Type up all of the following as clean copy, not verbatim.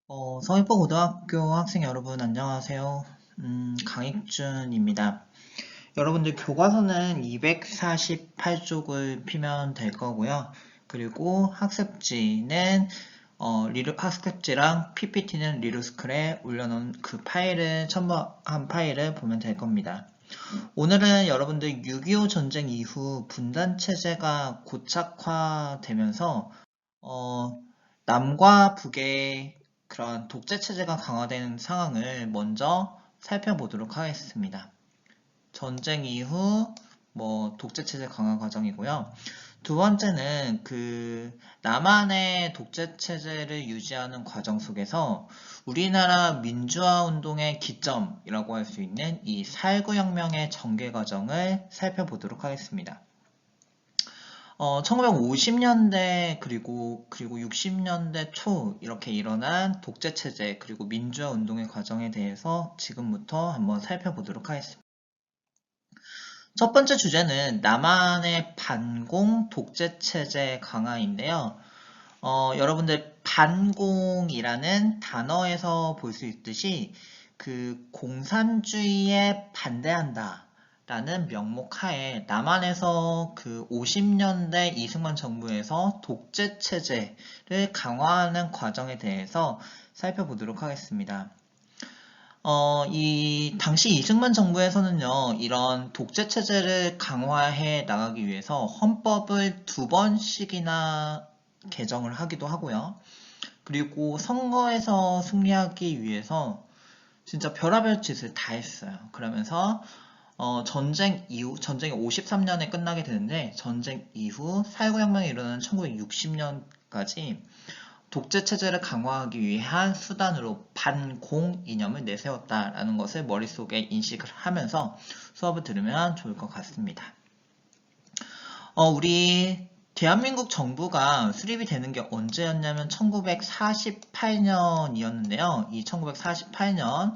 서귀포고등학교 학생 여러분 안녕하세요. 강익준입니다. 여러분들 교과서는 248쪽을 피면 될 거고요. 그리고 학습지는 학습지랑 PPT는 리루스클에 올려놓은 그 파일을 첨부한 파일을 보면 될 겁니다. 오늘은 여러분들 6.25 전쟁 이후 분단 체제가 고착화되면서 남과 북의 그런 독재 체제가 강화되는 상황을 먼저 살펴보도록 하겠습니다. 전쟁 이후 독재 체제 강화 과정이고요. 두 번째는 남한의 독재 체제를 유지하는 과정 속에서 우리나라 민주화 운동의 기점이라고 할 수 있는 이 4.19 혁명의 전개 과정을 살펴보도록 하겠습니다. 1950년대 그리고 60년대 초 이렇게 일어난 독재체제 그리고 민주화 운동의 과정에 대해서 지금부터 한번 살펴보도록 하겠습니다. 첫 번째 주제는 남한의 반공 독재체제 강화인데요. 여러분들 반공이라는 단어에서 볼 수 있듯이 공산주의에 반대한다 라는 명목 하에 남한에서 50년대 이승만 정부에서 독재체제를 강화하는 과정에 대해서 살펴보도록 하겠습니다. 이 당시 이승만 정부에서는요, 이런 독재체제를 강화해 나가기 위해서 헌법을 2번씩이나 개정을 하기도 하고요. 그리고 선거에서 승리하기 위해서 진짜 별의별 짓을 다 했어요. 그러면서 전쟁이 53년에 끝나게 되는데 전쟁 이후 4.19 혁명이 일어나는 1960년까지 독재체제를 강화하기 위한 수단으로 반공 이념을 내세웠다라는 것을 머릿속에 인식을 하면서 수업을 들으면 좋을 것 같습니다. 우리 대한민국 정부가 수립이 되는 게 언제였냐면 1948년이었는데요. 이 1948년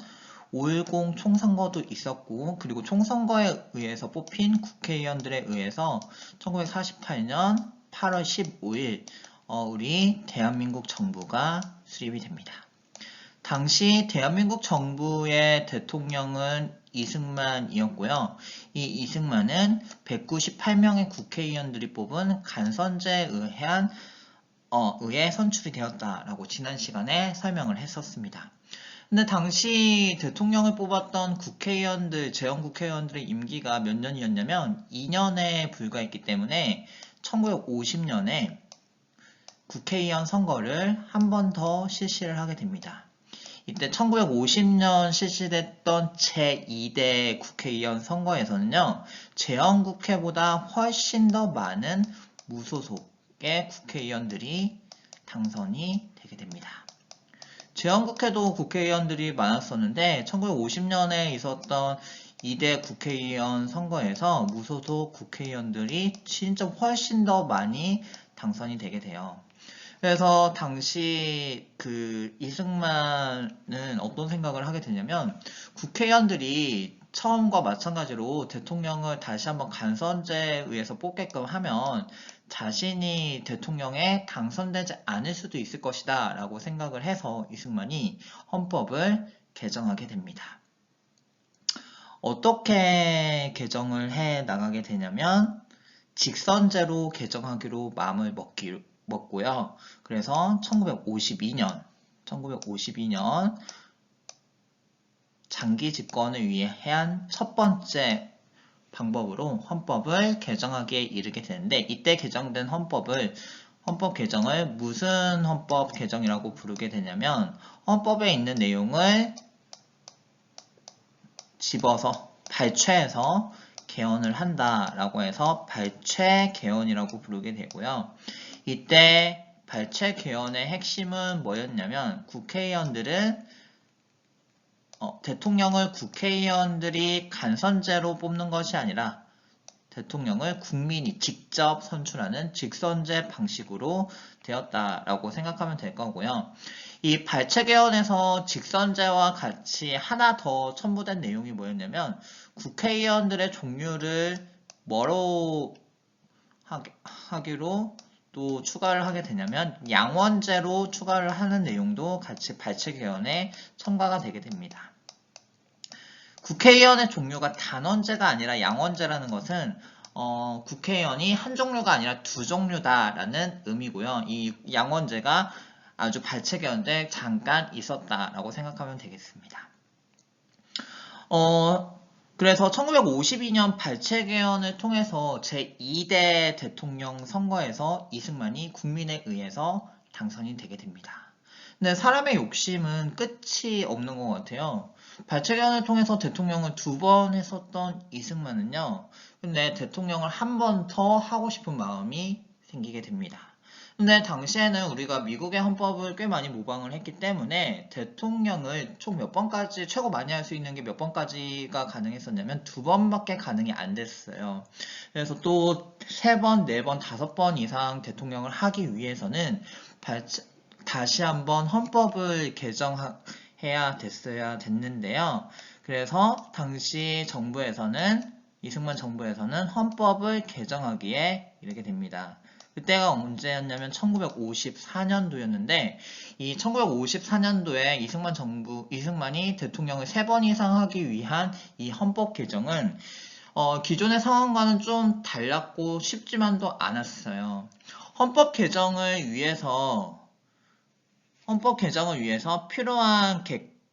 5.10 총선거도 있었고, 그리고 총선거에 의해서 뽑힌 국회의원들에 의해서 1948년 8월 15일 우리 대한민국 정부가 수립이 됩니다. 당시 대한민국 정부의 대통령은 이승만이었고요. 이 이승만은 198명의 국회의원들이 뽑은 간선제에 의해 선출이 되었다라고 지난 시간에 설명을 했었습니다. 근데 당시 대통령을 뽑았던 재헌 국회의원들의 임기가 몇 년이었냐면 2년에 불과했기 때문에 1950년에 국회의원 선거를 한 번 더 실시를 하게 됩니다. 이때 1950년 실시됐던 제2대 국회의원 선거에서는요, 재헌국회보다 훨씬 더 많은 무소속의 국회의원들이 당선이 되게 됩니다. 재헌국회도 국회의원들이 많았었는데 1950년에 있었던 2대 국회의원 선거에서 무소속 국회의원들이 진짜 훨씬 더 많이 당선이 되게 돼요. 그래서 당시 이승만은 어떤 생각을 하게 되냐면 국회의원들이 처음과 마찬가지로 대통령을 다시 한번 간선제에 의해서 뽑게끔 하면 자신이 대통령에 당선되지 않을 수도 있을 것이다 라고 생각을 해서 이승만이 헌법을 개정하게 됩니다. 어떻게 개정을 해 나가게 되냐면 직선제로 개정하기로 마음을 먹고요. 그래서 1952년 장기 집권을 위한 첫 번째 방법으로 헌법을 개정하기에 이르게 되는데 이때 개정된 헌법 개정을 무슨 헌법 개정이라고 부르게 되냐면 헌법에 있는 내용을 집어서 발췌해서 개헌을 한다라고 해서 발췌 개헌이라고 부르게 되고요. 이때 발췌 개헌의 핵심은 뭐였냐면 대통령을 국회의원들이 간선제로 뽑는 것이 아니라 대통령을 국민이 직접 선출하는 직선제 방식으로 되었다라고 생각하면 될 거고요. 이 발췌 개헌에서 직선제와 같이 하나 더 첨부된 내용이 뭐였냐면 국회의원들의 종류를 뭐로 하기로 또 추가를 하게 되냐면 양원제로 추가를 하는 내용도 같이 발췌 개헌에 첨가가 되게 됩니다. 국회의원의 종류가 단원제가 아니라 양원제라는 것은 국회의원이 한 종류가 아니라 두 종류다라는 의미고요. 이 양원제가 아주 발췌 개헌 때 잠깐 있었다라고 생각하면 되겠습니다. 그래서 1952년 발췌 개헌을 통해서 제2대 대통령 선거에서 이승만이 국민에 의해서 당선이 되게 됩니다. 근데 사람의 욕심은 끝이 없는 것 같아요. 발췌 개헌을 통해서 대통령을 2번 했었던 이승만은요. 근데 대통령을 한 번 더 하고 싶은 마음이 생기게 됩니다. 근데 당시에는 우리가 미국의 헌법을 꽤 많이 모방을 했기 때문에 대통령을 총 몇 번까지 최고 많이 할 수 있는 게 몇 번까지가 가능했었냐면 2번밖에 가능이 안 됐어요. 그래서 또 3번, 4번, 5번 이상 대통령을 하기 위해서는 다시 한번 헌법을 개정해야 됐는데요. 그래서 당시 정부에서는 이승만 정부에서는 헌법을 개정하기에 이르게 됩니다. 그때가 언제였냐면 1954년도였는데 이 1954년도에 이승만이 대통령을 3번 이상 하기 위한 이 헌법 개정은 기존의 상황과는 좀 달랐고 쉽지만도 않았어요. 헌법 개정을 위해서 필요한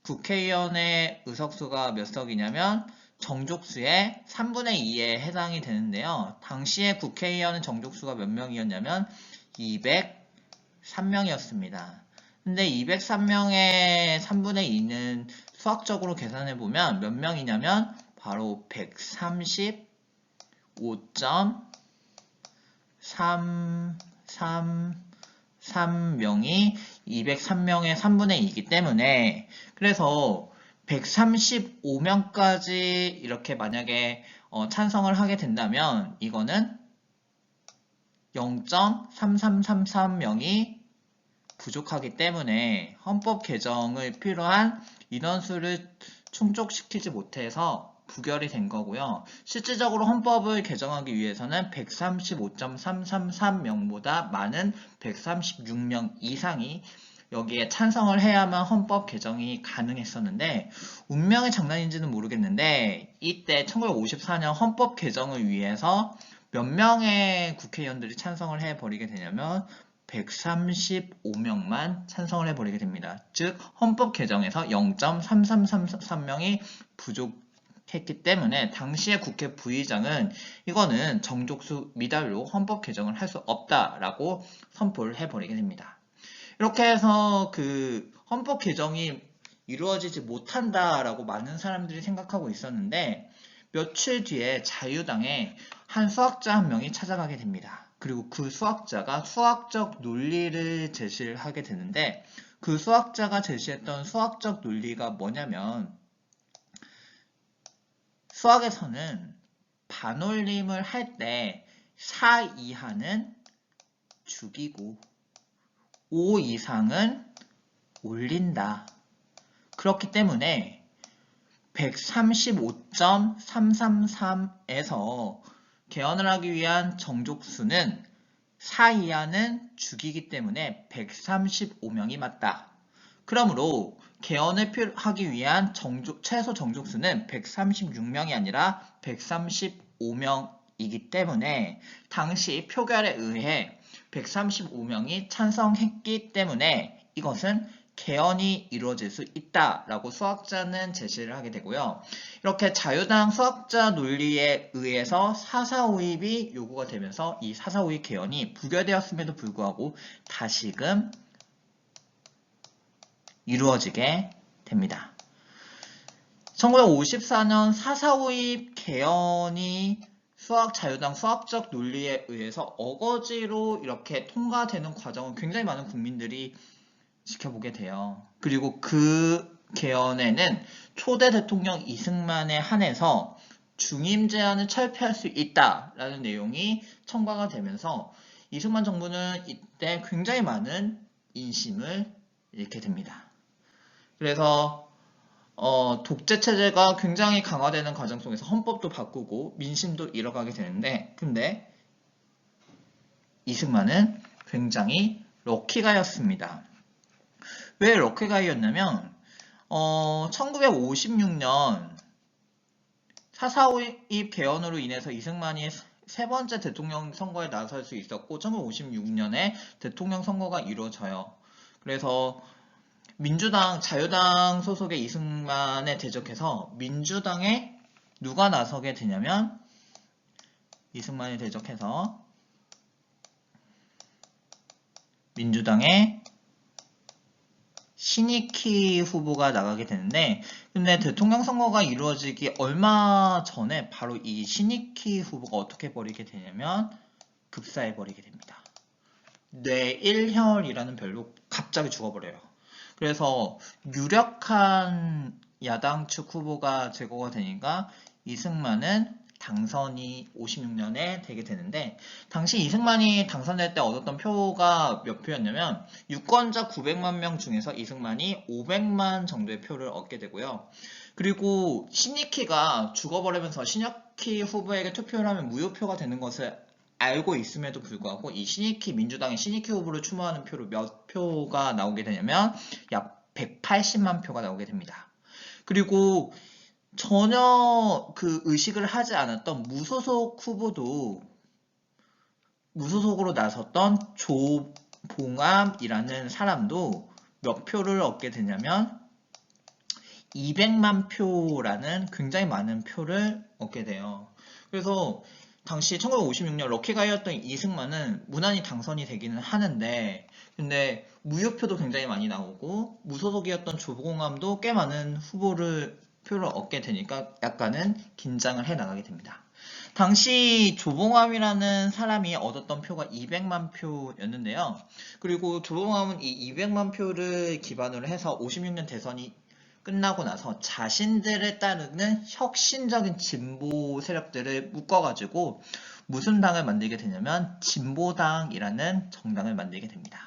국회의원의 의석수가 몇 석이냐면 정족수의 3분의 2에 해당이 되는데요. 당시에 국회의원의 정족수가 몇 명이었냐면 203명이었습니다. 근데 203명의 3분의 2는 수학적으로 계산해보면 몇 명이냐면 바로 135.333명이 203명의 3분의 2이기 때문에 그래서 135명까지 이렇게 만약에 찬성을 하게 된다면 이거는 0.3333명이 부족하기 때문에 헌법 개정을 필요한 인원수를 충족시키지 못해서 부결이 된 거고요. 실질적으로 헌법을 개정하기 위해서는 135.333명보다 많은 136명 이상이 여기에 찬성을 해야만 헌법 개정이 가능했었는데 운명의 장난인지는 모르겠는데 이때 1954년 헌법 개정을 위해서 몇 명의 국회의원들이 찬성을 해버리게 되냐면 135명만 찬성을 해버리게 됩니다. 즉 헌법 개정에서 0.3333명이 부족했기 때문에 당시의 국회 부의장은 이거는 정족수 미달로 헌법 개정을 할 수 없다라고 선포를 해버리게 됩니다. 이렇게 해서 그 헌법 개정이 이루어지지 못한다라고 많은 사람들이 생각하고 있었는데 며칠 뒤에 자유당에 한 수학자 한 명이 찾아가게 됩니다. 그리고 그 수학자가 수학적 논리를 제시를 하게 되는데 그 수학자가 제시했던 수학적 논리가 뭐냐면 수학에서는 반올림을 할 때 4 이하는 죽이고 5 이상은 올린다. 그렇기 때문에 135.333에서 개헌을 하기 위한 정족수는 4 이하는 죽이기 때문에 135명이 맞다. 그러므로 개헌을 하기 위한 최소 정족수는 136명이 아니라 135명이기 때문에 당시 표결에 의해 135명이 찬성했기 때문에 이것은 개헌이 이루어질 수 있다라고 수학자는 제시를 하게 되고요. 이렇게 자유당 수학자 논리에 의해서 4.4.5입이 요구가 되면서 이 4.4.5입 개헌이 부결되었음에도 불구하고 다시금 이루어지게 됩니다. 1954년 4.4.5입 개헌이 자유당 수학적 논리에 의해서 어거지로 이렇게 통과되는 과정을 굉장히 많은 국민들이 지켜보게 돼요. 그리고 그 개헌에는 초대 대통령 이승만에 한해서 중임 제한을 철폐할 수 있다라는 내용이 첨가가 되면서 이승만 정부는 이때 굉장히 많은 인심을 잃게 됩니다. 그래서 독재 체제가 굉장히 강화되는 과정 속에서 헌법도 바꾸고 민심도 잃어가게 되는데 근데 이승만은 굉장히 럭키가이였습니다. 왜 럭키가이였냐면 1956년 4.4.5입 개헌으로 인해서 이승만이 세 번째 대통령 선거에 나설 수 있었고 1956년에 대통령 선거가 이루어져요. 그래서 민주당, 자유당 소속의 이승만에 대적해서 민주당에 누가 나서게 되냐면 이승만에 대적해서 민주당의 신익희 후보가 나가게 되는데 근데 대통령 선거가 이루어지기 얼마 전에 바로 이 신익희 후보가 어떻게 버리게 되냐면 급사해 버리게 됩니다. 뇌일혈이라는 별로 갑자기 죽어버려요. 그래서 유력한 야당 측 후보가 제거가 되니까 이승만은 당선이 56년에 되게 되는데 당시 이승만이 당선될 때 얻었던 표가 몇 표였냐면 유권자 900만 명 중에서 이승만이 500만 정도의 표를 얻게 되고요. 그리고 신익희가 죽어버리면서 신익희 후보에게 투표를 하면 무효표가 되는 것을 알고 있음에도 불구하고 이 신익희 민주당의 신익희 후보를 추모하는 표로 몇 표가 나오게 되냐면 약 180만 표가 나오게 됩니다. 그리고 전혀 그 의식을 하지 않았던 무소속 후보도 무소속으로 나섰던 조봉암이라는 사람도 몇 표를 얻게 되냐면 200만 표라는 굉장히 많은 표를 얻게 돼요. 그래서 당시 1956년 럭키가이였던 이승만은 무난히 당선이 되기는 하는데 근데 무효표도 굉장히 많이 나오고 무소속이었던 조봉암도 꽤 많은 표를 얻게 되니까 약간은 긴장을 해 나가게 됩니다. 당시 조봉암이라는 사람이 얻었던 표가 200만 표였는데요. 그리고 조봉암은 이 200만 표를 기반으로 해서 56년 대선이 끝나고 나서 자신들에 따르는 혁신적인 진보 세력들을 묶어가지고 무슨 당을 만들게 되냐면 진보당이라는 정당을 만들게 됩니다.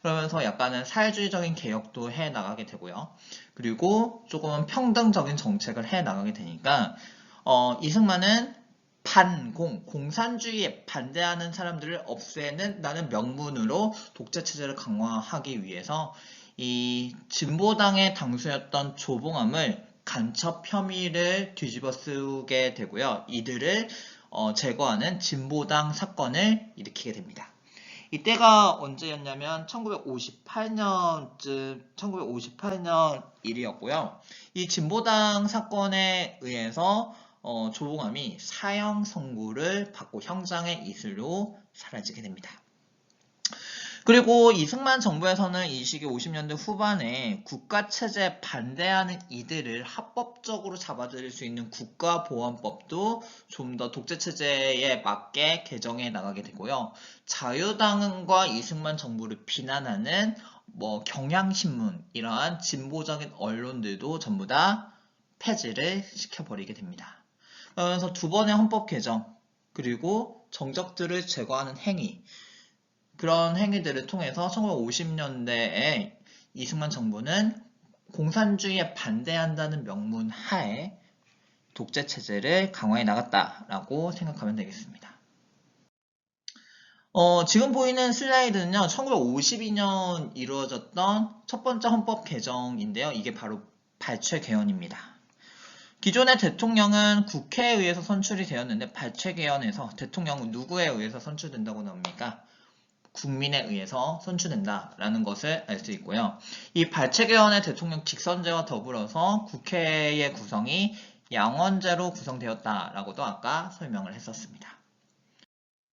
그러면서 약간은 사회주의적인 개혁도 해 나가게 되고요. 그리고 조금은 평등적인 정책을 해 나가게 되니까 이승만은 공산주의에 반대하는 사람들을 없애는 명분으로 독재체제를 강화하기 위해서 이 진보당의 당수였던 조봉암을 간첩 혐의를 뒤집어 쓰게 되고요. 이들을 제거하는 진보당 사건을 일으키게 됩니다. 이때가 언제였냐면 1958년 일이었고요. 이 진보당 사건에 의해서 조봉암이 사형 선고를 받고 형장의 이슬로 사라지게 됩니다. 그리고 이승만 정부에서는 이 시기 50년대 후반에 국가체제에 반대하는 이들을 합법적으로 잡아들일 수 있는 국가보안법도 좀 더 독재체제에 맞게 개정해 나가게 되고요. 자유당과 이승만 정부를 비난하는 경향신문 이러한 진보적인 언론들도 전부 다 폐지를 시켜버리게 됩니다. 그러면서 두 번의 헌법 개정 그리고 정적들을 제거하는 행위 그런 행위들을 통해서 1950년대에 이승만 정부는 공산주의에 반대한다는 명문 하에 독재체제를 강화해 나갔다라고 생각하면 되겠습니다. 지금 보이는 슬라이드는요, 1952년 이루어졌던 첫 번째 헌법 개정인데요. 이게 바로 발췌 개헌입니다. 기존의 대통령은 국회에 의해서 선출이 되었는데 발췌 개헌에서 대통령은 누구에 의해서 선출된다고 나옵니까? 국민에 의해서 선출된다라는 것을 알 수 있고요. 이 발췌 개헌의 대통령 직선제와 더불어서 국회의 구성이 양원제로 구성되었다라고도 아까 설명을 했었습니다.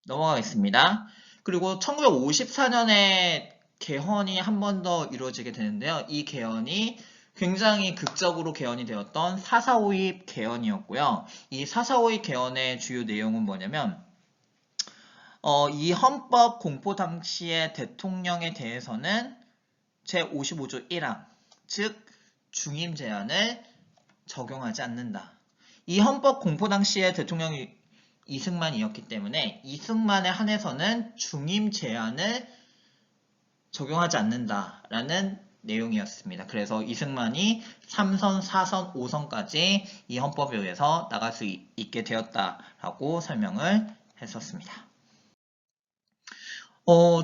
넘어가겠습니다. 그리고 1954년에 개헌이 한 번 더 이루어지게 되는데요. 이 개헌이 굉장히 극적으로 개헌이 되었던 4.4.5입 개헌이었고요. 이 4.4.5입 개헌의 주요 내용은 뭐냐면 이 헌법 공포 당시의 대통령에 대해서는 제55조 1항, 즉 중임 제한을 적용하지 않는다. 이 헌법 공포 당시의 대통령이 이승만이었기 때문에 이승만에 한해서는 중임 제한을 적용하지 않는다라는 내용이었습니다. 그래서 이승만이 3선, 4선, 5선까지 이 헌법에 의해서 나갈 수 있게 되었다라고 설명을 했었습니다.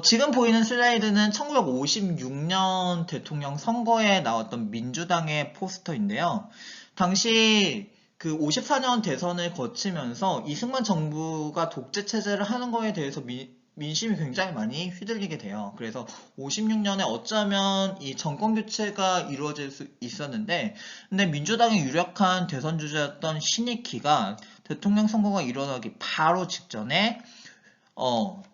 지금 보이는 슬라이드는 1956년 대통령 선거에 나왔던 민주당의 포스터인데요. 당시 그 54년 대선을 거치면서 이승만 정부가 독재 체제를 하는 거에 대해서 민심이 굉장히 많이 휘둘리게 돼요. 그래서 56년에 어쩌면 이 정권 교체가 이루어질 수 있었는데, 근데 민주당의 유력한 대선 주자였던 신익희가 대통령 선거가 일어나기 바로 직전에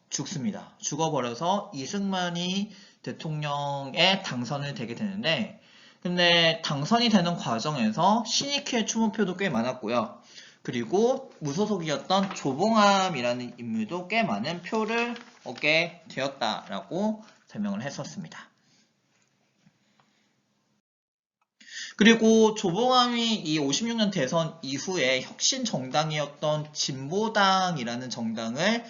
죽습니다. 죽어버려서 이승만이 대통령에 당선이 되게 되는데, 근데 당선이 되는 과정에서 신익희의 추모표도 꽤 많았고요. 그리고 무소속이었던 조봉암이라는 인물도 꽤 많은 표를 얻게 되었다라고 설명을 했었습니다. 그리고 조봉암이 이 56년 대선 이후에 혁신 정당이었던 진보당이라는 정당을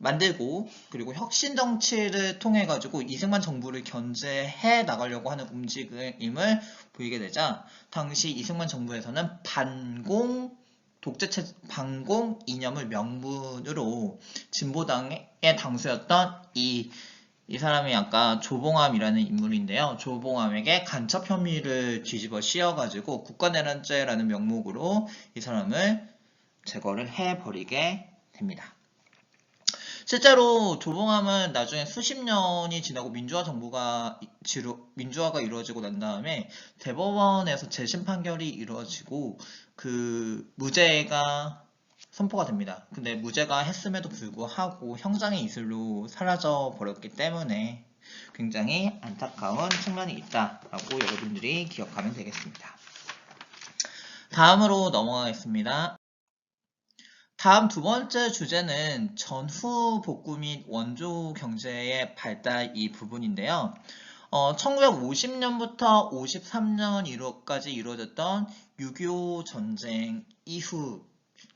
만들고, 그리고 혁신 정치를 통해 가지고 이승만 정부를 견제해 나가려고 하는 움직임을 보이게 되자, 당시 이승만 정부에서는 반공 이념을 명분으로 진보당의 당수였던 이 사람이 아까 조봉암이라는 인물인데요. 조봉암에게 간첩 혐의를 뒤집어 씌워가지고 국가내란죄라는 명목으로 이 사람을 제거를 해버리게 됩니다. 실제로 조봉암은 나중에 수십 년이 지나고 민주화가 이루어지고 난 다음에 대법원에서 재심 판결이 이루어지고 그 무죄가 선포가 됩니다. 근데 무죄가 했음에도 불구하고 형장의 이슬로 사라져 버렸기 때문에 굉장히 안타까운 측면이 있다라고 여러분들이 기억하면 되겠습니다. 다음으로 넘어가겠습니다. 다음 두 번째 주제는 전후 복구 및 원조 경제의 발달 이 부분인데요. 1950년부터 53년 1월까지 이루어졌던 6.25 전쟁 이후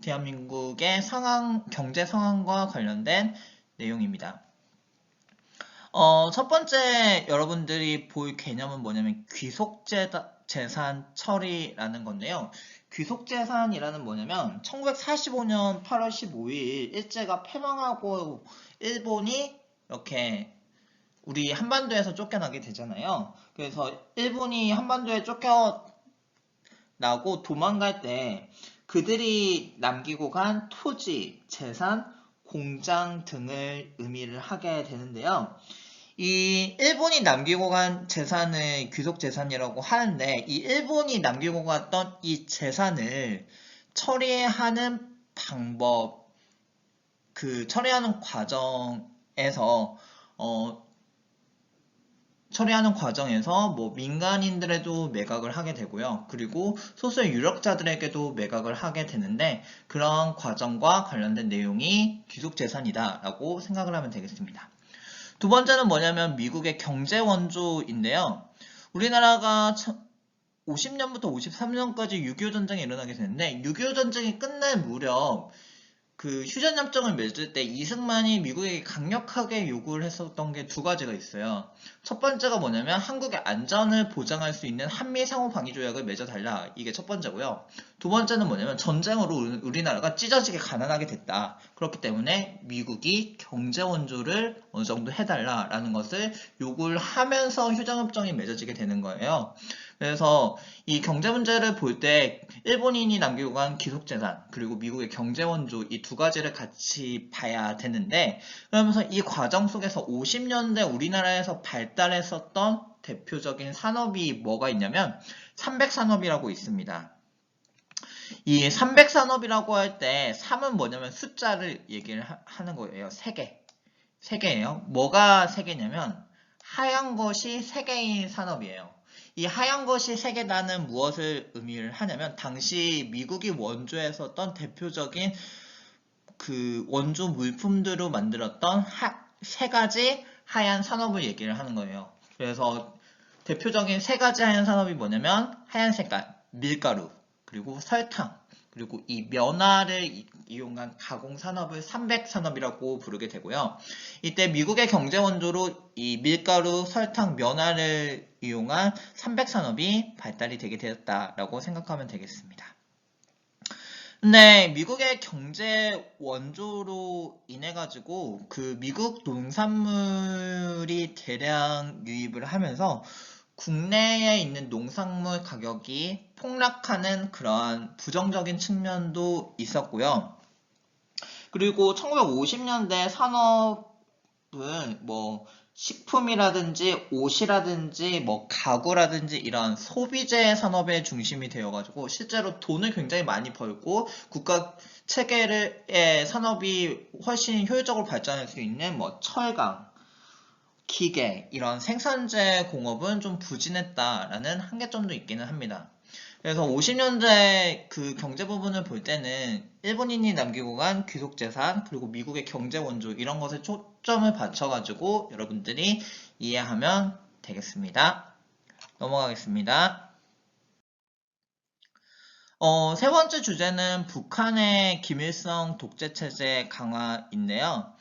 대한민국의 경제 상황과 관련된 내용입니다. 첫 번째 여러분들이 볼 개념은 뭐냐면 귀속재산 처리라는 건데요. 귀속재산이라는 뭐냐면 1945년 8월 15일 일제가 패망하고 일본이 이렇게 우리 한반도에서 쫓겨나게 되잖아요. 그래서 일본이 한반도에 쫓겨나고 도망갈 때 그들이 남기고 간 토지, 재산, 공장 등을 의미를 하게 되는데요. 이 일본이 남기고 간 재산을 귀속재산이라고 하는데, 이 일본이 남기고 갔던 이 재산을 처리하는 방법, 그 처리하는 과정에서 뭐 민간인들에도 매각을 하게 되고요. 그리고 소수의 유력자들에게도 매각을 하게 되는데, 그런 과정과 관련된 내용이 귀속재산이다라고 생각을 하면 되겠습니다. 두 번째는 뭐냐면 미국의 경제 원조인데요. 우리나라가 50년부터 53년까지 6.25 전쟁이 일어나게 되는데, 6.25 전쟁이 끝날 무렵 그 휴전협정을 맺을 때 이승만이 미국에게 강력하게 요구를 했었던 게 두 가지가 있어요. 첫 번째가 뭐냐면 한국의 안전을 보장할 수 있는 한미 상호 방위 조약을 맺어달라. 이게 첫 번째고요. 두 번째는 뭐냐면 전쟁으로 우리나라가 찢어지게 가난하게 됐다. 그렇기 때문에 미국이 경제 원조를 어느 정도 해달라라는 것을 요구를 하면서 휴전협정이 맺어지게 되는 거예요. 그래서 이 경제 문제를 볼 때 일본인이 남기고 간 귀속재산, 그리고 미국의 경제 원조 이 두 가지를 같이 봐야 되는데, 그러면서 이 과정 속에서 50년대 우리나라에서 발달했었던 대표적인 산업이 뭐가 있냐면 300산업이라고 있습니다. 이 300산업이라고 할 때 3은 뭐냐면 숫자를 얘기를 하는 거예요. 3개. 3개예요. 뭐가 3개냐면 하얀 것이 3개인 산업이에요. 이 하얀 것이 3개다는 무엇을 의미를 하냐면 당시 미국이 원조했었던 대표적인 그 원조 물품들로 만들었던 3가지 하얀 산업을 얘기를 하는 거예요. 그래서 대표적인 3가지 하얀 산업이 뭐냐면 하얀 색깔, 밀가루, 그리고 설탕, 그리고 이 면화를 이용한 가공산업을 300산업이라고 부르게 되고요. 이때 미국의 경제 원조로 이 밀가루, 설탕, 면화를 이용한 300산업이 발달이 되게 되었다라고 생각하면 되겠습니다. 근데 미국의 경제 원조로 인해 가지고 그 미국 농산물이 대량 유입을 하면서 국내에 있는 농산물 가격이 폭락하는 그러한 부정적인 측면도 있었고요. 그리고 1950년대 산업은 뭐 식품이라든지 옷이라든지 뭐 가구라든지 이런 소비재 산업의 중심이 되어가지고 실제로 돈을 굉장히 많이 벌고 국가 체계의 산업이 훨씬 효율적으로 발전할 수 있는 뭐 철강, 기계 이런 생산재 공업은 좀 부진했다라는 한계점도 있기는 합니다. 그래서 50년대 그 경제 부분을 볼 때는 일본인이 남기고 간 귀속재산 그리고 미국의 경제 원조 이런 것에 초점을 맞춰가지고 여러분들이 이해하면 되겠습니다. 넘어가겠습니다. 세 번째 주제는 북한의 김일성 독재체제 강화인데요.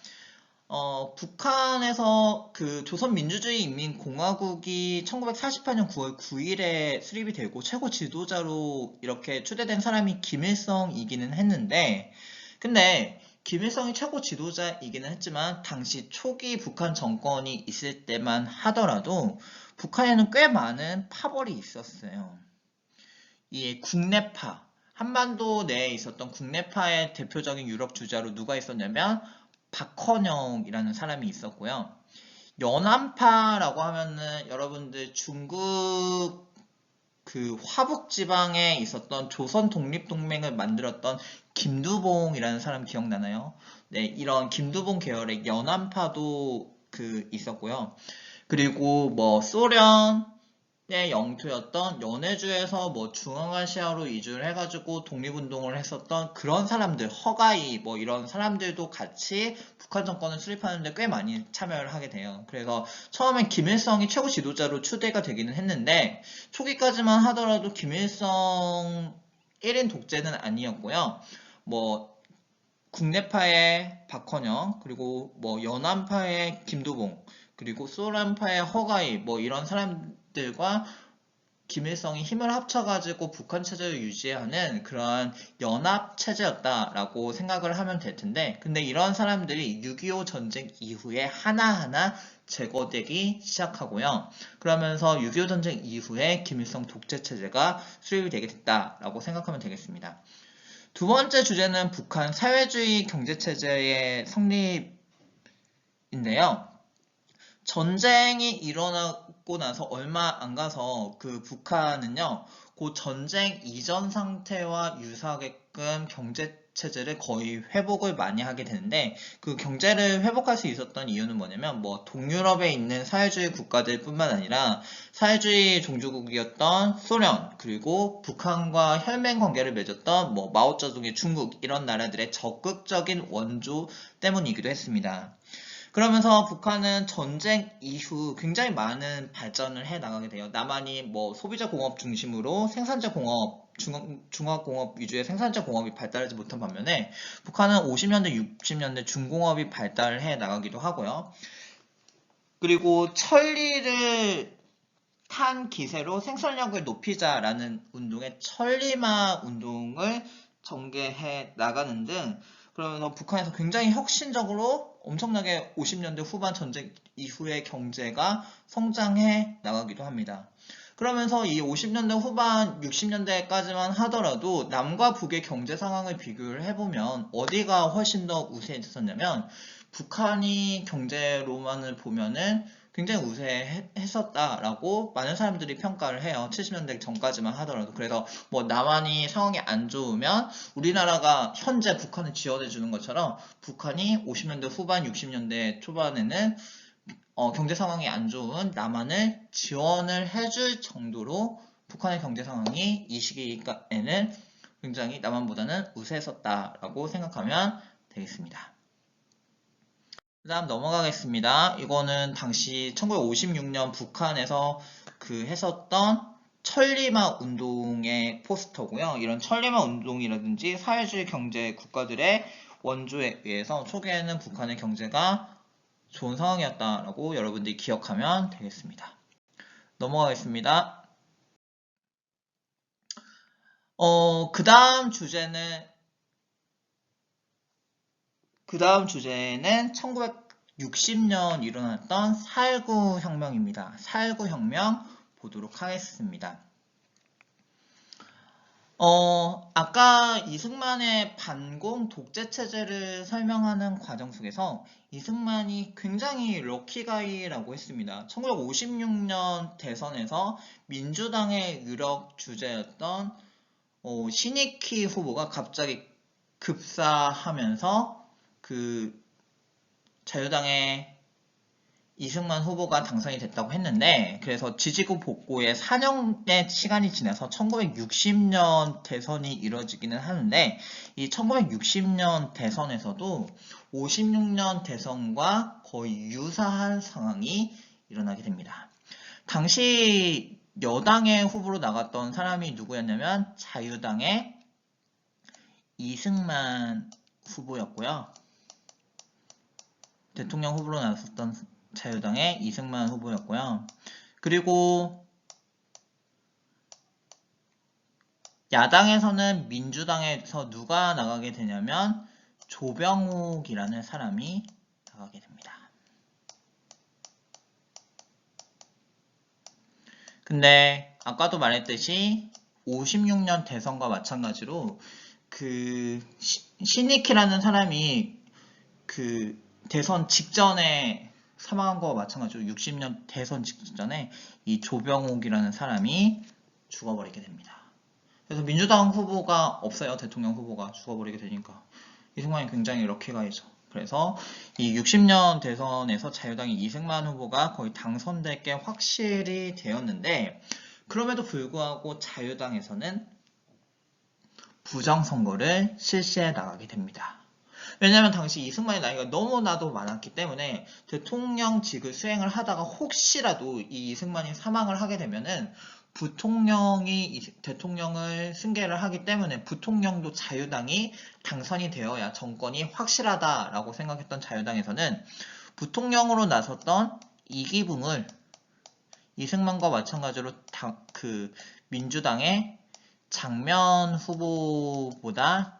북한에서 그 조선민주주의인민공화국이 1948년 9월 9일에 수립이 되고 최고 지도자로 이렇게 추대된 사람이 김일성이기는 했는데, 근데 김일성이 최고 지도자이기는 했지만 당시 초기 북한 정권이 있을 때만 하더라도 북한에는 꽤 많은 파벌이 있었어요. 이 국내파, 한반도 내에 있었던 국내파의 대표적인 유럽 주자로 누가 있었냐면 박헌영이라는 사람이 있었고요. 연안파라고 하면은 여러분들 중국 그 화북 지방에 있었던 조선 독립동맹을 만들었던 김두봉이라는 사람 기억나나요? 네, 이런 김두봉 계열의 연안파도 그 있었고요. 그리고 뭐 소련 영토였던 연해주에서 뭐 중앙아시아로 이주를 해가지고 독립운동을 했었던 그런 사람들, 허가이 뭐 이런 사람들도 같이 북한 정권을 수립하는데 꽤 많이 참여를 하게 돼요. 그래서 처음엔 김일성이 최고 지도자로 추대가 되기는 했는데 초기까지만 하더라도 김일성 1인 독재는 아니었고요. 뭐 국내파의 박헌영, 그리고 뭐 연안파의 김두봉, 그리고 소련파의 허가이 뭐 이런 사람들과 김일성이 힘을 합쳐가지고 북한 체제를 유지하는 그러한 연합 체제였다라고 생각을 하면 될 텐데, 근데 이런 사람들이 6.25 전쟁 이후에 하나하나 제거되기 시작하고요. 그러면서 6.25 전쟁 이후에 김일성 독재 체제가 수립이 되게 됐다라고 생각하면 되겠습니다. 두 번째 주제는 북한 사회주의 경제체제의 성립인데요. 전쟁이 일어나고 나서 얼마 안 가서 그 북한은요, 그 전쟁 이전 상태와 유사하게끔 경제체제를 거의 회복을 많이 하게 되는데, 그 경제를 회복할 수 있었던 이유는 뭐냐면, 뭐, 동유럽에 있는 사회주의 국가들 뿐만 아니라, 사회주의 종주국이었던 소련, 그리고 북한과 혈맹 관계를 맺었던 뭐, 마오쩌둥의 중국, 이런 나라들의 적극적인 원조 때문이기도 했습니다. 그러면서 북한은 전쟁 이후 굉장히 많은 발전을 해 나가게 돼요. 남한이 뭐 소비자 공업 중심으로 생산자 공업, 중화 공업 위주의 생산자 공업이 발달하지 못한 반면에 북한은 50년대, 60년대 중공업이 발달을 해 나가기도 하고요. 그리고 천리를 탄 기세로 생산력을 높이자라는 운동의 천리마 운동을 전개해 나가는 등 그러면서 북한에서 굉장히 혁신적으로 엄청나게 50년대 후반 전쟁 이후의 경제가 성장해 나가기도 합니다. 그러면서 이 50년대 후반 60년대까지만 하더라도 남과 북의 경제 상황을 비교를 해보면 어디가 훨씬 더 우세했었냐면 북한이 경제로만을 보면은 굉장히 우세했었다라고 많은 사람들이 평가를 해요. 70년대 전까지만 하더라도. 그래서 뭐 남한이 상황이 안 좋으면 우리나라가 현재 북한을 지원해 주는 것처럼 북한이 50년대 후반, 60년대 초반에는 경제 상황이 안 좋은 남한을 지원을 해줄 정도로 북한의 경제 상황이 이 시기에는 굉장히 남한보다는 우세했었다라고 생각하면 되겠습니다. 그 다음 넘어가겠습니다. 이거는 당시 1956년 북한에서 그 했었던 천리마 운동의 포스터고요. 이런 천리마 운동이라든지 사회주의 경제 국가들의 원조에 의해서 초기에는 북한의 경제가 좋은 상황이었다라고 여러분들이 기억하면 되겠습니다. 넘어가겠습니다. 그 다음 주제는 그 다음 주제는 1960년 일어났던 4.19 혁명입니다. 4.19 혁명 보도록 하겠습니다. 아까 이승만의 반공 독재 체제를 설명하는 과정 속에서 이승만이 굉장히 럭키가이라고 했습니다. 1956년 대선에서 민주당의 유력 주자였던 신익희 후보가 갑자기 급사하면서 그 자유당의 이승만 후보가 당선이 됐다고 했는데, 그래서 지지구 복구에 4년의 시간이 지나서 1960년 대선이 이뤄지기는 하는데, 이 1960년 대선에서도 56년 대선과 거의 유사한 상황이 일어나게 됩니다. 당시 여당의 후보로 나갔던 사람이 누구였냐면 자유당의 이승만 후보였고요. 대통령 후보로 나섰던 자유당의 이승만 후보였고요. 그리고 야당에서는 민주당에서 누가 나가게 되냐면 조병욱이라는 사람이 나가게 됩니다. 근데 아까도 말했듯이 56년 대선과 마찬가지로 그 신익희라는 사람이 그 대선 직전에 사망한 거와 마찬가지로 60년 대선 직전에 이 조병욱이라는 사람이 죽어버리게 됩니다. 그래서 민주당 후보가 없어요. 대통령 후보가 죽어버리게 되니까. 이승만이 굉장히 럭키가이죠. 그래서 이 60년 대선에서 자유당의 이승만 후보가 거의 당선될 게 확실히 되었는데, 그럼에도 불구하고 자유당에서는 부정선거를 실시해 나가게 됩니다. 왜냐하면 당시 이승만의 나이가 너무나도 많았기 때문에 대통령직을 수행을 하다가 혹시라도 이 이승만이 사망을 하게 되면은 부통령이 대통령을 승계를 하기 때문에 부통령도 자유당이 당선이 되어야 정권이 확실하다라고 생각했던 자유당에서는 부통령으로 나섰던 이기붕을 이승만과 마찬가지로 민주당의 장면 후보보다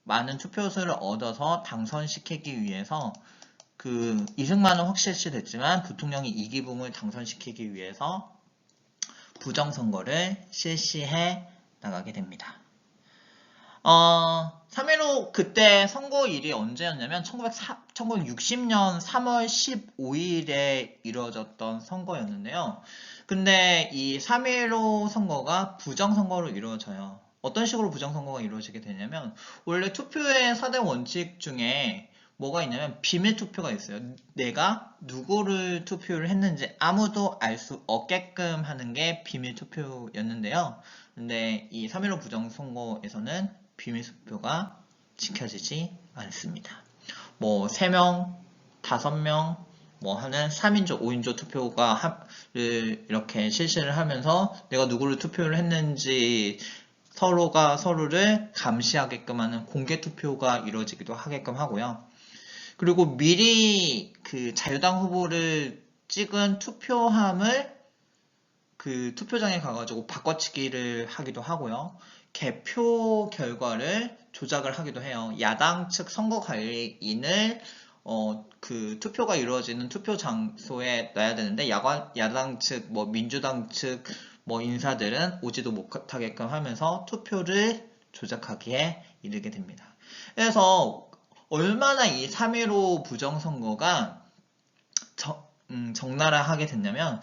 많은 투표수를 얻어서 당선시키기 위해서 이승만은 확실시 됐지만 부통령이 이기붕을 당선시키기 위해서 부정선거를 실시해 나가게 됩니다. 3.15 그때 선거일이 언제였냐면 1960년 3월 15일에 이루어졌던 선거였는데요. 근데 이 3.15 선거가 부정선거로 이루어져요. 어떤 식으로 부정선거가 이루어지게 되냐면 원래 투표의 4대 원칙 중에 뭐가 있냐면 비밀 투표가 있어요. 내가 누구를 투표를 했는지 아무도 알 수 없게끔 하는 게 비밀 투표였는데요. 근데 이 3.15 부정선거에서는 비밀 투표가 지켜지지 않습니다. 3명, 5명 하는 3인조, 5인조 투표를 이렇게 실시를 하면서 내가 누구를 투표를 했는지 서로가 서로를 감시하게끔 하는 공개 투표가 이루어지기도 하게끔 하고요. 그리고 미리 자유당 후보를 찍은 투표함을 투표장에 가가지고 바꿔치기를 하기도 하고요. 개표 결과를 조작을 하기도 해요. 야당 측 선거관리인을 투표가 이루어지는 투표 장소에 놔야 되는데 야당 측, 민주당 측 인사들은 오지도 못하게끔 하면서 투표를 조작하기에 이르게 됩니다. 그래서 얼마나 이 3.15 부정선거가 적나라하게 됐냐면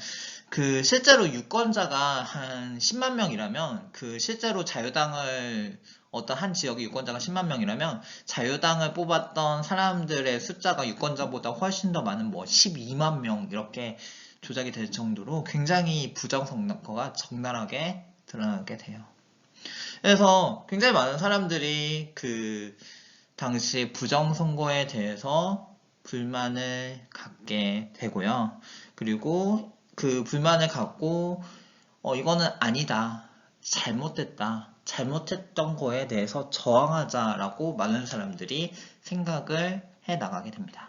실제로 유권자가 한 10만 명이라면 실제로 자유당을 어떤 한 지역의 유권자가 10만 명이라면 자유당을 뽑았던 사람들의 숫자가 유권자보다 훨씬 더 많은 12만 명 이렇게 조작이 될 정도로 굉장히 부정선거가 적나라하게 드러나게 돼요. 그래서 굉장히 많은 사람들이 당시 부정선거에 대해서 불만을 갖게 되고요. 그리고 불만을 갖고 이거는 아니다, 잘못했던 거에 대해서 저항하자라고 많은 사람들이 생각을 해 나가게 됩니다.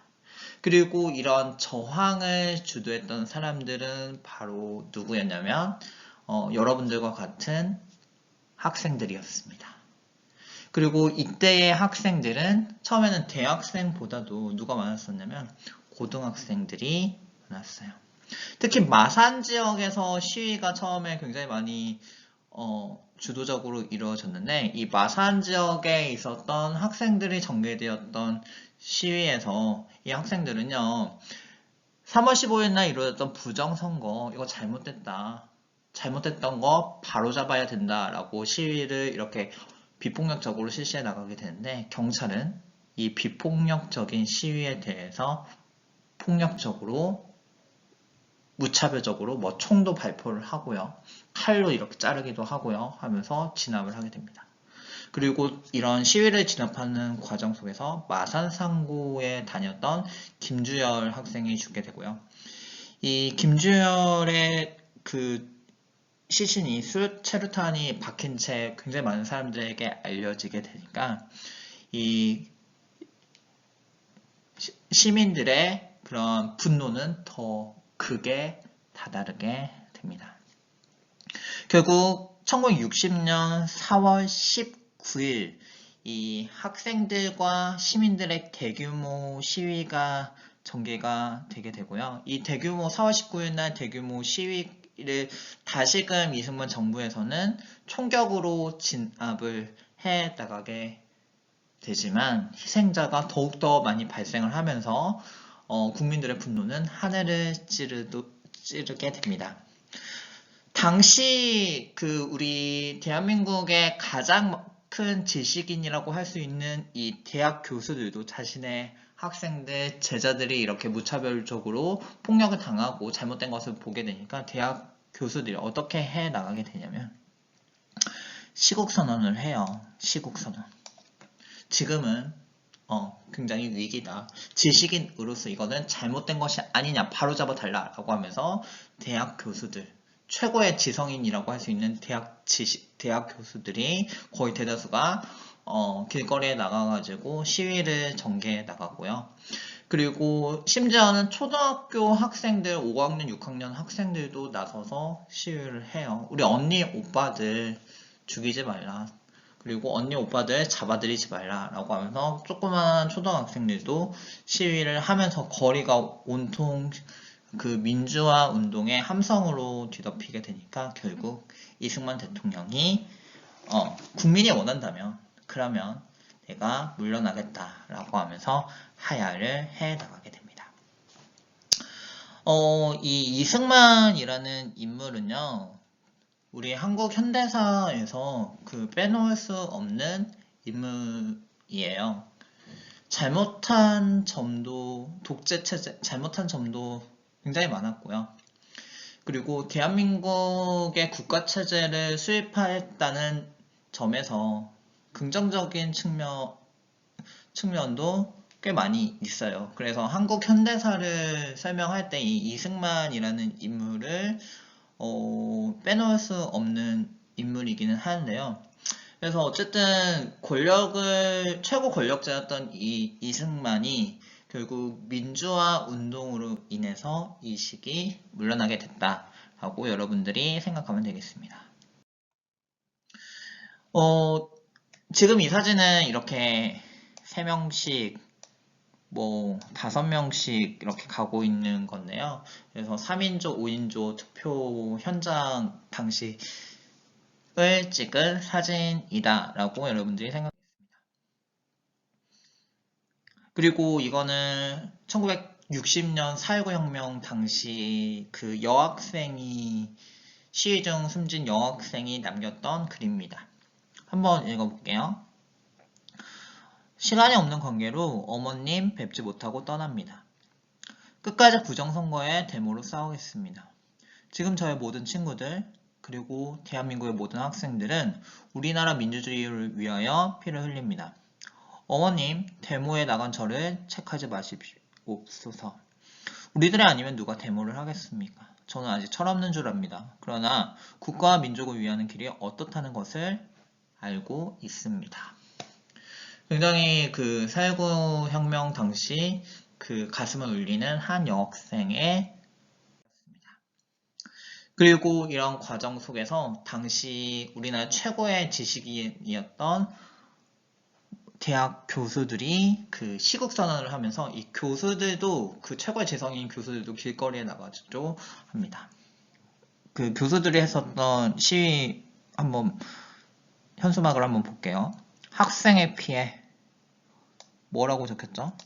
그리고 이런 저항을 주도했던 사람들은 바로 누구였냐면 여러분들과 같은 학생들이었습니다. 그리고 이때의 학생들은 처음에는 대학생보다도 누가 많았었냐면 고등학생들이 많았어요. 특히 마산 지역에서 시위가 처음에 굉장히 많이 주도적으로 이루어졌는데, 이 마산 지역에 있었던 학생들이 전개되었던 시위에서 이 학생들은요, 3월 15일 날 이루어졌던 부정선거, 이거 잘못됐다. 잘못됐던 거 바로잡아야 된다라고 시위를 이렇게 비폭력적으로 실시해 나가게 되는데, 경찰은 이 비폭력적인 시위에 대해서 폭력적으로 무차별적으로 뭐 총도 발포를 하고요. 칼로 이렇게 자르기도 하고요. 하면서 진압을 하게 됩니다. 그리고 이런 시위를 진압하는 과정 속에서 마산상고에 다녔던 김주열 학생이 죽게 되고요. 이 김주열의 그 시신이 체류탄이 박힌 채 굉장히 많은 사람들에게 알려지게 되니까 이 시민들의 그런 분노는 더 극에 다다르게 됩니다. 결국 1960년 4월 19일 이 학생들과 시민들의 대규모 시위가 전개가 되게 되고요. 이 대규모 4월 19일 날 대규모 시위를 다시금 이승만 정부에서는 총격으로 진압을 해 나가게 되지만 희생자가 더욱더 많이 발생을 하면서 국민들의 분노는 하늘을 찌르게 됩니다. 당시 우리 대한민국의 가장 큰 지식인이라고 할 수 있는 이 대학 교수들도 자신의 학생들, 제자들이 이렇게 무차별적으로 폭력을 당하고 잘못된 것을 보게 되니까 대학 교수들이 어떻게 해 나가게 되냐면 시국선언을 해요. 시국선언. 지금은 굉장히 위기다. 지식인으로서 이거는 잘못된 것이 아니냐, 바로잡아 달라라고 하면서 대학 교수들, 최고의 지성인이라고 할 수 있는 대학 교수들이 거의 대다수가 길거리에 나가가지고 시위를 전개해 나가고요. 그리고 심지어는 초등학교 학생들, 5학년, 6학년 학생들도 나서서 시위를 해요. 우리 언니, 오빠들 죽이지 말라. 그리고 언니 오빠들 잡아들이지 말라 라고 하면서 조그마한 초등학생들도 시위를 하면서 거리가 온통 그 민주화 운동의 함성으로 뒤덮이게 되니까 결국 이승만 대통령이 국민이 원한다면 그러면 내가 물러나겠다 라고 하면서 하야를 해 나가게 됩니다. 이 이승만이라는 인물은요, 우리 한국 현대사에서 빼놓을 수 없는 인물이에요. 잘못한 점도, 독재체제, 잘못한 점도 굉장히 많았고요. 그리고 대한민국의 국가체제를 수립했다는 점에서 긍정적인 측면도 꽤 많이 있어요. 그래서 한국 현대사를 설명할 때 이 이승만이라는 인물을 빼놓을 수 없는 인물이기는 하는데요. 그래서 어쨌든 최고 권력자였던 이 이승만이 결국 민주화 운동으로 인해서 이 시기 물러나게 됐다라고 여러분들이 생각하면 되겠습니다. 지금 이 사진은 이렇게 3명씩 5명씩 이렇게 가고 있는 건데요. 그래서 3인조, 5인조 투표 현장 당시을 찍은 사진이다 라고 여러분들이 생각했습니다. 그리고 이거는 1960년 4.19 혁명 당시 시위 중 숨진 여학생이 남겼던 글입니다. 한번 읽어볼게요. 시간이 없는 관계로 어머님 뵙지 못하고 떠납니다. 끝까지 부정선거에 데모로 싸우겠습니다. 지금 저의 모든 친구들, 그리고 대한민국의 모든 학생들은 우리나라 민주주의를 위하여 피를 흘립니다. 어머님, 데모에 나간 저를 책하지 마십시옵소서. 우리들이 아니면 누가 데모를 하겠습니까? 저는 아직 철없는 줄 압니다. 그러나 국가와 민족을 위하는 길이 어떻다는 것을 알고 있습니다. 굉장히 4.19 혁명 당시 가슴을 울리는 한 여학생의 그리고 이런 과정 속에서 당시 우리나라 최고의 지식인이었던 대학 교수들이 그 시국선언을 하면서 이 교수들도 그 최고의 재성인 교수들도 길거리에 나가지도 합니다. 그 교수들이 했었던 시위 한번 현수막을 한번 볼게요. 학생의 피해 뭐라고 적혔죠?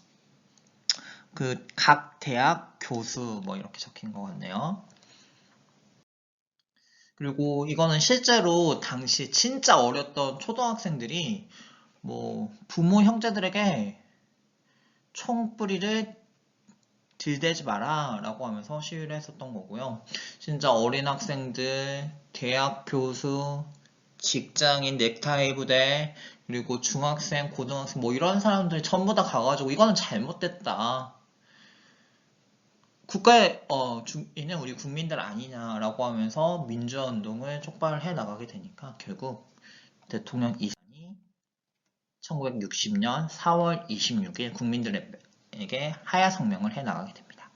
그 각 대학 교수 뭐 이렇게 적힌 것 같네요. 그리고 이거는 실제로 당시 진짜 어렸던 초등학생들이 뭐 부모 형제들에게 총뿌리를 들대지 마라 라고 하면서 시위를 했었던 거고요. 진짜 어린 학생들, 대학 교수, 직장인 넥타이 부대, 그리고 중학생, 고등학생 뭐 이런 사람들 전부 다 가가지고 이거는 잘못됐다. 국가에 있는 우리 국민들 아니냐라고 하면서 민주화 운동을 촉발해 나가게 되니까 결국 대통령 이산이 1960년 4월 26일 국민들에게 하야 성명을 해 나가게 됩니다.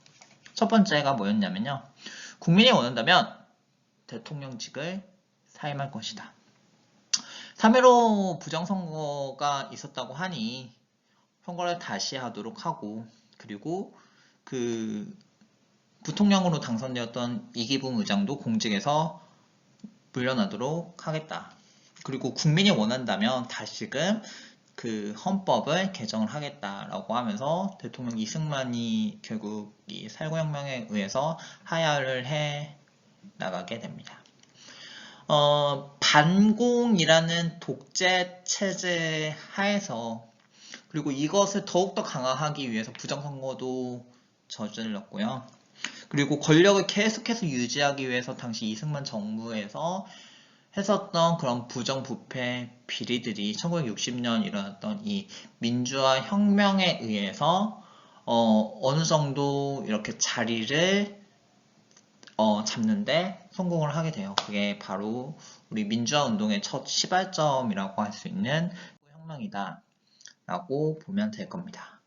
첫 번째가 뭐였냐면요. 국민이 원한다면 대통령직을 사임할 것이다. 3.15 부정선거가 있었다고 하니 선거를 다시 하도록 하고 그리고 그 부통령으로 당선되었던 이기붕 의장도 공직에서 물러나도록 하겠다. 그리고 국민이 원한다면 다시금 그 헌법을 개정을 하겠다라고 하면서 대통령 이승만이 결국 이 살구혁명에 의해서 하야를 해 나가게 됩니다. 반공이라는 독재 체제 하에서 그리고 이것을 더욱더 강화하기 위해서 부정선거도 저질렀고요. 그리고 권력을 계속해서 유지하기 위해서 당시 이승만 정부에서 했었던 그런 부정부패 비리들이 1960년 일어났던 이 민주화 혁명에 의해서 어느 정도 이렇게 자리를 잡는데 성공을 하게 돼요. 그게 바로 우리 민주화 운동의 첫 시발점이라고 할 수 있는 혁명이다 라고 보면 될 겁니다.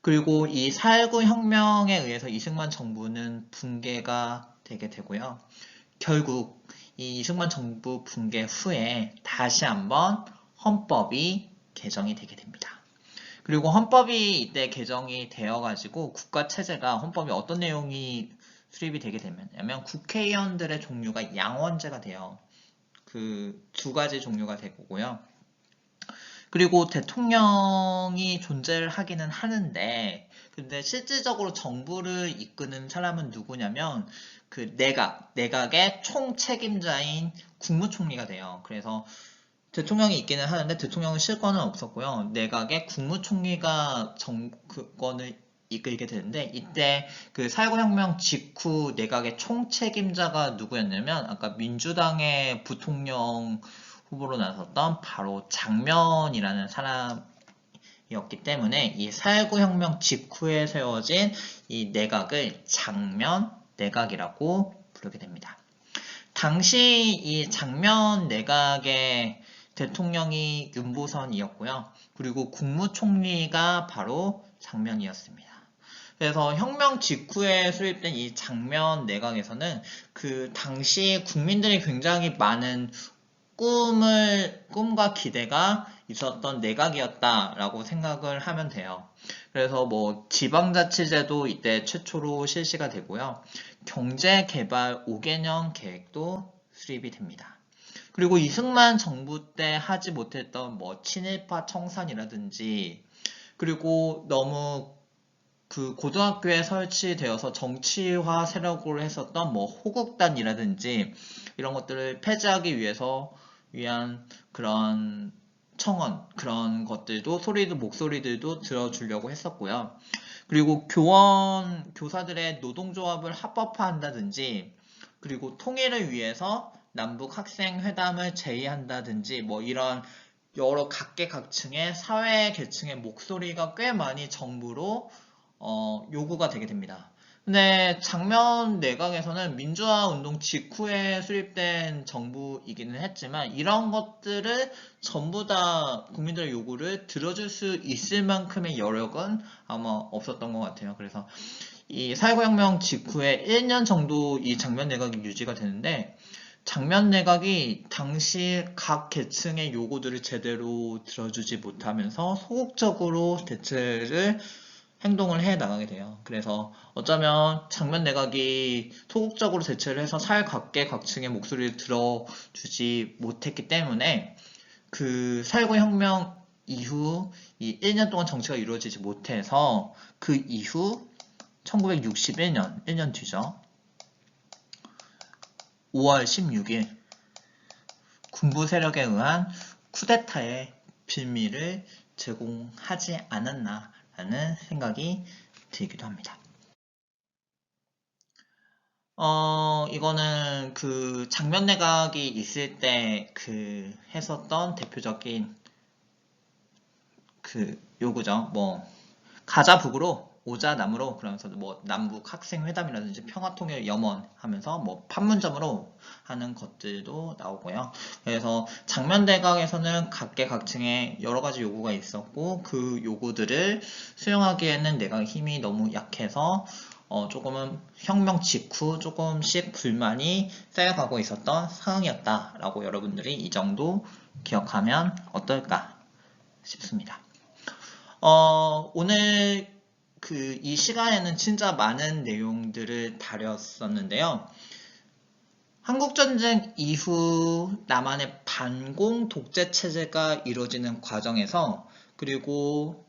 그리고 이 4.19 혁명에 의해서 이승만 정부는 붕괴가 되게 되고요. 결국 이 이승만 정부 붕괴 후에 다시 한번 헌법이 개정이 되게 됩니다. 그리고 헌법이 이때 개정이 되어가지고 국가체제가 헌법에 어떤 내용이 수립이 되게 되면 국회의원들의 종류가 양원제가 돼요. 그 두 가지 종류가 되고요. 그리고 대통령이 존재를 하기는 하는데 근데 실질적으로 정부를 이끄는 사람은 누구냐면 그 내각의 총책임자인 국무총리가 돼요. 그래서 대통령이 있기는 하는데 대통령은 실권은 없었고요. 내각의 국무총리가 정권을 이끌게 되는데 이때 그 4.19 혁명 직후 내각의 총책임자가 누구였냐면 아까 민주당의 부통령 후보로 나섰던 바로 장면이라는 사람이었기 때문에 이 4.19 혁명 직후에 세워진 이 내각을 장면 내각이라고 부르게 됩니다. 당시 이 장면 내각의 대통령이 윤보선이었고요. 그리고 국무총리가 바로 장면이었습니다. 그래서 혁명 직후에 수립된 이 장면 내각에서는 그 당시 국민들이 굉장히 많은 꿈과 기대가 있었던 내각이었다라고 생각을 하면 돼요. 그래서 뭐 지방자치제도 이때 최초로 실시가 되고요. 경제개발 5개년 계획도 수립이 됩니다. 그리고 이승만 정부 때 하지 못했던 뭐 친일파 청산이라든지 그리고 너무 그 고등학교에 설치되어서 정치화 세력으로 했었던 뭐 호국단이라든지 이런 것들을 폐지하기 위한 그런 청원 그런 것들도 목소리들도 들어주려고 했었고요. 그리고 교사들의 노동조합을 합법화한다든지 그리고 통일을 위해서 남북 학생 회담을 제의한다든지 뭐 이런 여러 각계각층의 사회 계층의 목소리가 꽤 많이 정부로 요구가 되게 됩니다. 근데 장면 내각에서는 민주화 운동 직후에 수립된 정부이기는 했지만 이런 것들을 전부 다 국민들의 요구를 들어줄 수 있을 만큼의 여력은 아마 없었던 것 같아요. 그래서 이 4.19 혁명 직후에 1년 정도 이 장면 내각이 유지가 되는데 장면 내각이 당시 각 계층의 요구들을 제대로 들어주지 못하면서 소극적으로 행동을 해 나가게 돼요. 그래서 어쩌면 장면 내각이 소극적으로 대처를 해서 사회각계 각층의 목소리를 들어주지 못했기 때문에 그 살구 혁명 이후 이 1년 동안 정치가 이루어지지 못해서 그 이후 1961년, 1년 뒤죠. 5월 16일 군부 세력에 의한 쿠데타의 빌미를 제공하지 않았나라는 생각이 들기도 합니다. 이거는 그 장면 내각이 있을 때 그 했었던 대표적인 그 요구죠. 뭐 가자 북으로 오자 남으로 그러면서 뭐 남북 학생 회담이라든지 평화통일 염원하면서 뭐 판문점으로 하는 것들도 나오고요. 그래서 장면 대각에서는 각계각층의 여러 가지 요구가 있었고 그 요구들을 수용하기에는 내각 힘이 너무 약해서 조금은 혁명 직후 조금씩 불만이 쌓여가고 있었던 상황이었다라고 여러분들이 이 정도 기억하면 어떨까 싶습니다. 오늘 이 시간에는 진짜 많은 내용들을 다뤘었는데요. 한국전쟁 이후 남한의 반공 독재 체제가 이루어지는 과정에서 그리고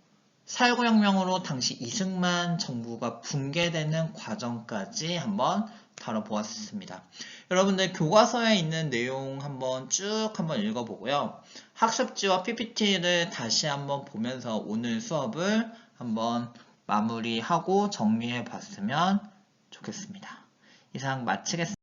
4.19 혁명으로 당시 이승만 정부가 붕괴되는 과정까지 한번 다뤄보았습니다. 여러분들 교과서에 있는 내용 한번 쭉 읽어보고요. 학습지와 PPT를 다시 한번 보면서 오늘 수업을 한번 마무리하고 정리해 봤으면 좋겠습니다. 이상 마치겠습니다.